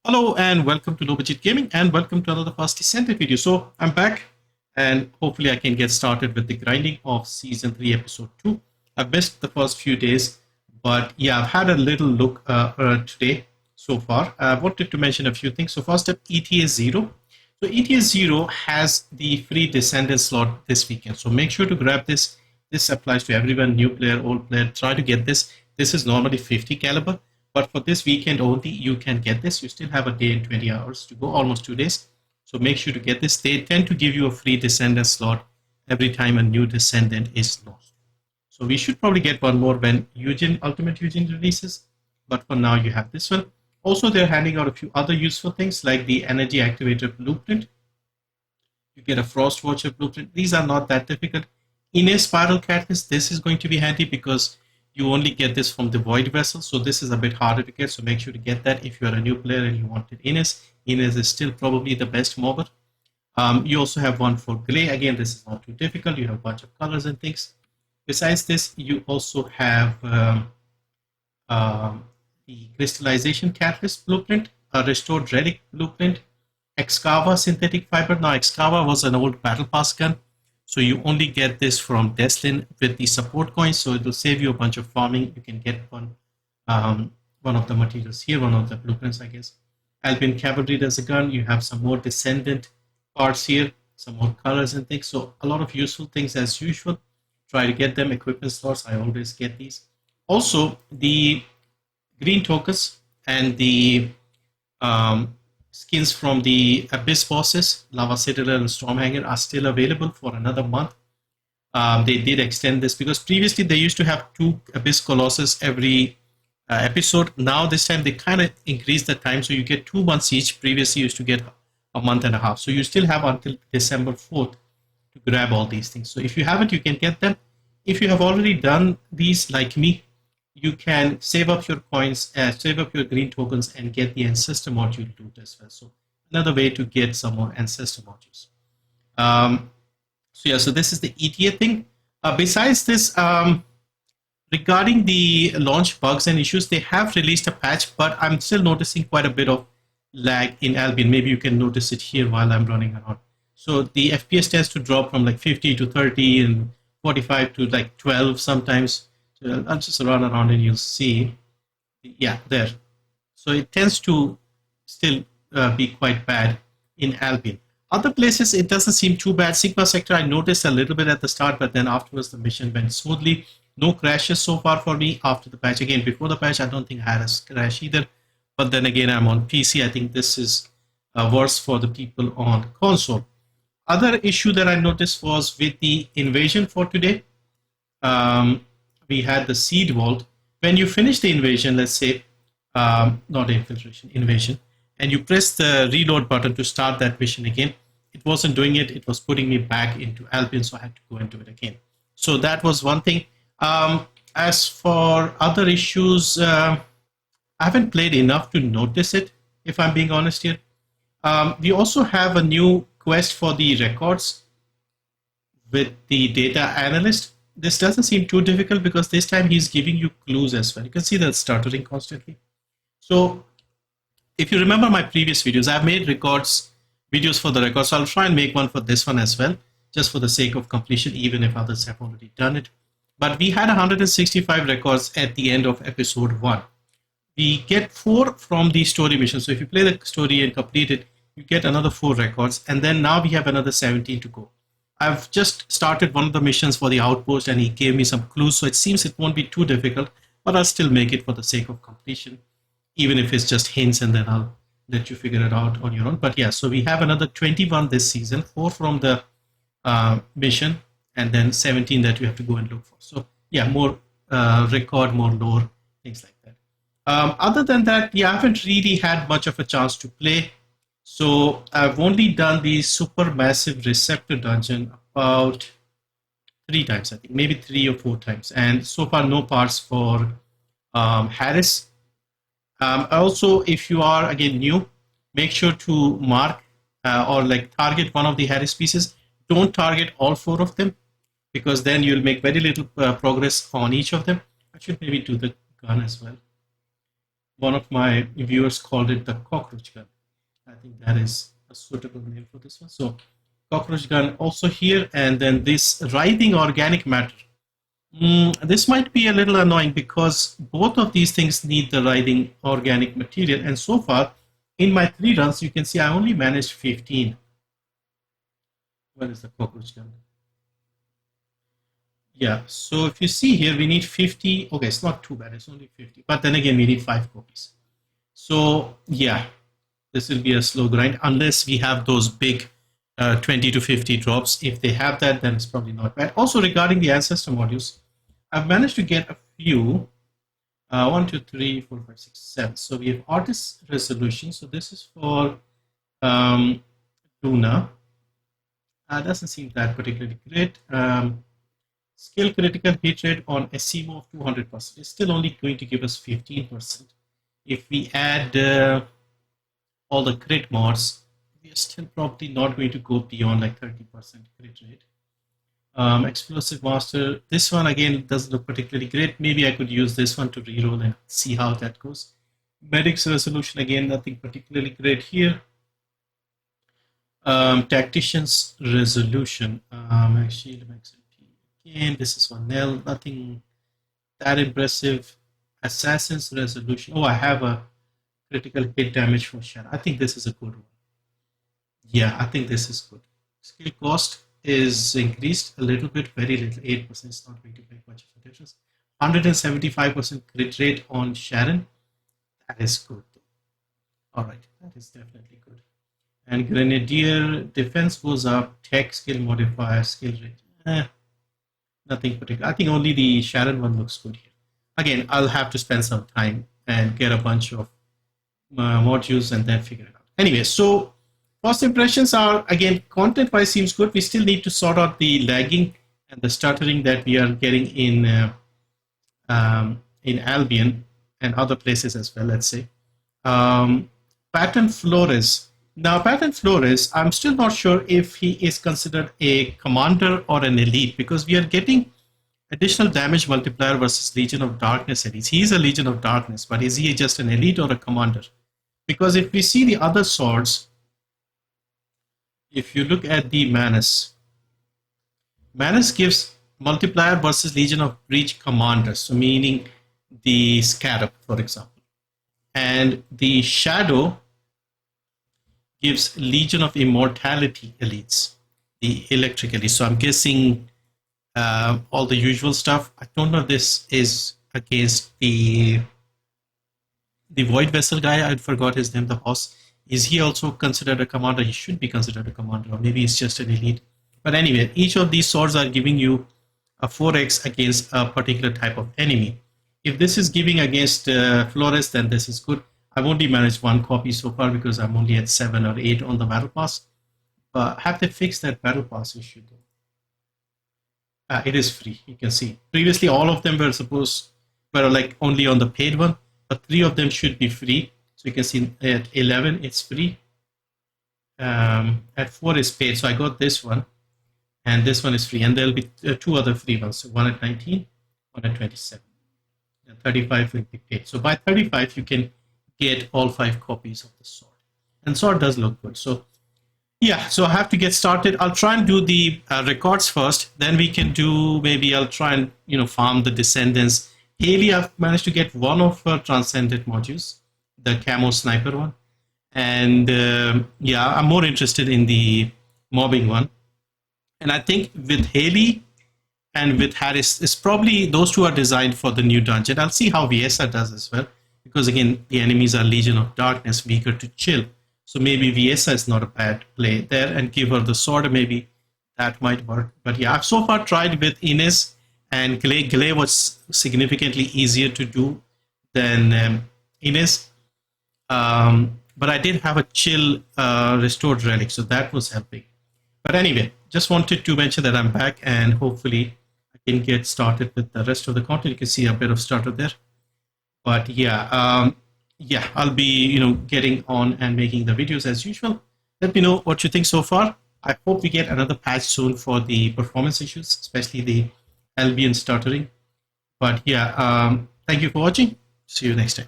Hello and welcome to Low Budget Gaming and welcome to another Fast Descendant video. So I'm back and hopefully I can get started with the grinding of Season 3 Episode 2. I've missed the first few days, but yeah, I've had a little look today so far. I wanted to mention a few things. So first up, ETA-0. So ETA-0 has the free Descendant slot this weekend. So make sure to grab this. This applies to everyone, new player, old player. Try to get this. This is normally 50 caliber. But for this weekend only, you can get this. You still have a day and 20 hours to go, almost 2 days. So make sure to get this. They tend to give you a free Descendant slot every time a new Descendant is lost. So we should probably get one more when Ultimate Eugene releases. But for now, you have this one. Also, they're handing out a few other useful things like the Energy Activator Blueprint. You get a Frost Watcher Blueprint. These are not that difficult. In a Spiral Catalyst, this is going to be handy because you only get this from the Void Vessel, so this is a bit harder to get, so make sure to get that if you're a new player and you wanted Ines. Ines is still probably the best mobber. You also have one for Grey. Again, this is not too difficult. You have a bunch of colors and things. Besides this, you also have the Crystallization Catalyst Blueprint, a Restored Relic Blueprint, Excava Synthetic Fiber. Now, Excava was an old Battle Pass gun. So you only get this from Descendant with the support coins. So it will save you a bunch of farming. You can get one of the materials here, one of the blueprints, I guess. Albion Cavalry as a gun. You have some more Descendant parts here, some more colors and things. So a lot of useful things as usual. Try to get them. Equipment slots, I always get these. Also, the green tokens and the skins from the Abyss bosses, Lava Citadel and Stormhanger, are still available for another month. They did extend this because previously they used to have 2 Abyss Colossus every episode. Now this time they kind of increased the time, so you get 2 months each. Previously you used to get a month and a half. So you still have until December 4th to grab all these things. So if you haven't, you can get them. If you have already done these like me, you can save up your coins, save up your green tokens, and get the ancestor module loot as well. So another way to get some more ancestor modules. So this is the ETA thing. Besides this, regarding the launch bugs and issues, they have released a patch, but I'm still noticing quite a bit of lag in Albion. Maybe you can notice it here while I'm running around. So the FPS tends to drop from like 50 to 30 and 45 to like 12 sometimes. I'll just run around and you'll see. Yeah, there. So it tends to still be quite bad in Albion. Other places, it doesn't seem too bad. Sigma Sector, I noticed a little bit at the start, but then afterwards the mission went smoothly. No crashes so far for me after the patch. Again, before the patch, I don't think I had a crash either. But then again, I'm on PC. I think this is worse for the people on console. Other issue that I noticed was with the invasion for today. We had the seed vault. When you finish the invasion, let's say, not infiltration, invasion, and you press the reload button to start that mission again, it wasn't doing it. It was putting me back into Albion, so I had to go into it again. So that was one thing. As for other issues, I haven't played enough to notice it, if I'm being honest here. We also have a new quest for the records with the data analyst. This doesn't seem too difficult because this time he's giving you clues as well. You can see that stuttering constantly. So if you remember my previous videos, I've made videos for the records. So I'll try and make one for this one as well, just for the sake of completion, even if others have already done it. But we had 165 records at the end of episode 1. We get 4 from the story mission. So if you play the story and complete it, you get another 4 records. And then now we have another 17 to go. I've just started one of the missions for the outpost and he gave me some clues, so it seems it won't be too difficult, but I'll still make it for the sake of completion, even if it's just hints and then I'll let you figure it out on your own. But yeah, so we have another 21 this season, 4 from the mission, and then 17 that you have to go and look for. So yeah, more record, more lore, things like that. Other than that, yeah, I haven't really had much of a chance to play. So I've only done the supermassive receptor dungeon about 3 times, I think, maybe 3 or 4 times. And so far, no parts for Harris. Also, if you are, again, new, make sure to mark or like target one of the Harris pieces. Don't target all 4 of them because then you'll make very little progress on each of them. I should maybe do the gun as well. One of my viewers called it the cockroach gun. I think that is a suitable name for this one. So cockroach gun also here, and then this writhing organic matter. This might be a little annoying because both of these things need the writhing organic material, and so far in my 3 runs you can see I only managed 15. Where is the cockroach gun? Yeah, so if you see here we need 50. Okay, it's not too bad, it's only 50, but then again we need 5 copies. So yeah, this will be a slow grind unless we have those big 20 to 50 drops. If they have that, then it's probably not bad. Also, regarding the ancestor modules, I've managed to get a few. 1, 2, 3, 4, 5, 6, 7. So we have artist resolution. So this is for Luna. Doesn't seem that particularly great. Skill critical hit rate on SCMO of 200%. It's still only going to give us 15%. If we add all the crit mods, we are still probably not going to go beyond like 30% crit rate. Explosive Master, this one again doesn't look particularly great. Maybe I could use this one to reroll and see how that goes. Medic's resolution, again, nothing particularly great here. Tactician's resolution, actually, again, this is 1L, nothing that impressive. Assassin's resolution, oh, I have a critical hit damage for Shadow. I think this is a good one. Yeah, I think this is good. Skill cost is increased a little bit, very little, 8%. It's not going to make much of a difference. 175% crit rate on Sharon. That is good. All right, that is definitely good. And Grenadier defense goes up, tech skill modifier, skill rate. Nothing particular. I think only the Sharon one looks good here. Again, I'll have to spend some time and get a bunch of modules and then figure it out. Anyway, so first impressions are, again, content-wise seems good. We still need to sort out the lagging and the stuttering that we are getting in Albion and other places as well, let's say. Pattern Flores. Now, Pattern Flores, I'm still not sure if he is considered a commander or an elite, because we are getting additional damage multiplier versus Legion of Darkness elites. He is a Legion of Darkness, but is he just an elite or a commander? Because if we see the other swords, if you look at the Manus gives multiplier versus Legion of Breach commanders, so meaning the Scarab, for example. And the Shadow gives Legion of Immortality elites, the electric elites. So I'm guessing all the usual stuff. I don't know if this is against the Void Vessel guy. I forgot his name, the boss. Is he also considered a commander? He should be considered a commander, or maybe he's just an elite. But anyway, each of these swords are giving you a 4x against a particular type of enemy. If this is giving against Flores, then this is good. I've only managed 1 copy so far because I'm only at 7 or 8 on the battle pass. Have they fixed that battle pass issue though? It is free, you can see. Previously, all of them were like only on the paid one, but 3 of them should be free. So you can see at 11, it's free. At 4 is paid, so I got this one, and this one is free. And there'll be 2 other free ones, so one at 19, one at 27. And 35 will be paid. So by 35, you can get all 5 copies of the sword. And sword does look good. So yeah, so I have to get started. I'll try and do the records first. Then we can do, maybe I'll try and, farm the Descendants. Hailey, I've managed to get one of her Transcendent modules, the camo sniper one. And yeah, I'm more interested in the mobbing one. And I think with Hailey and with Harris, it's probably those 2 are designed for the new dungeon. I'll see how Viesa does as well. Because again, the enemies are Legion of Darkness, weaker to chill. So maybe Viesa is not a bad play there, and give her the sword, maybe that might work. But yeah, I've so far tried with Ines and Glay. Glay was significantly easier to do than Ines. But I did have a chill restored relic, so that was helping. But anyway, just wanted to mention that I'm back, and hopefully I can get started with the rest of the content. You can see a bit of starter there. But yeah, I'll be getting on and making the videos as usual. Let me know what you think so far. I hope we get another patch soon for the performance issues, especially the Albion stuttering. But yeah, thank you for watching. See you next time.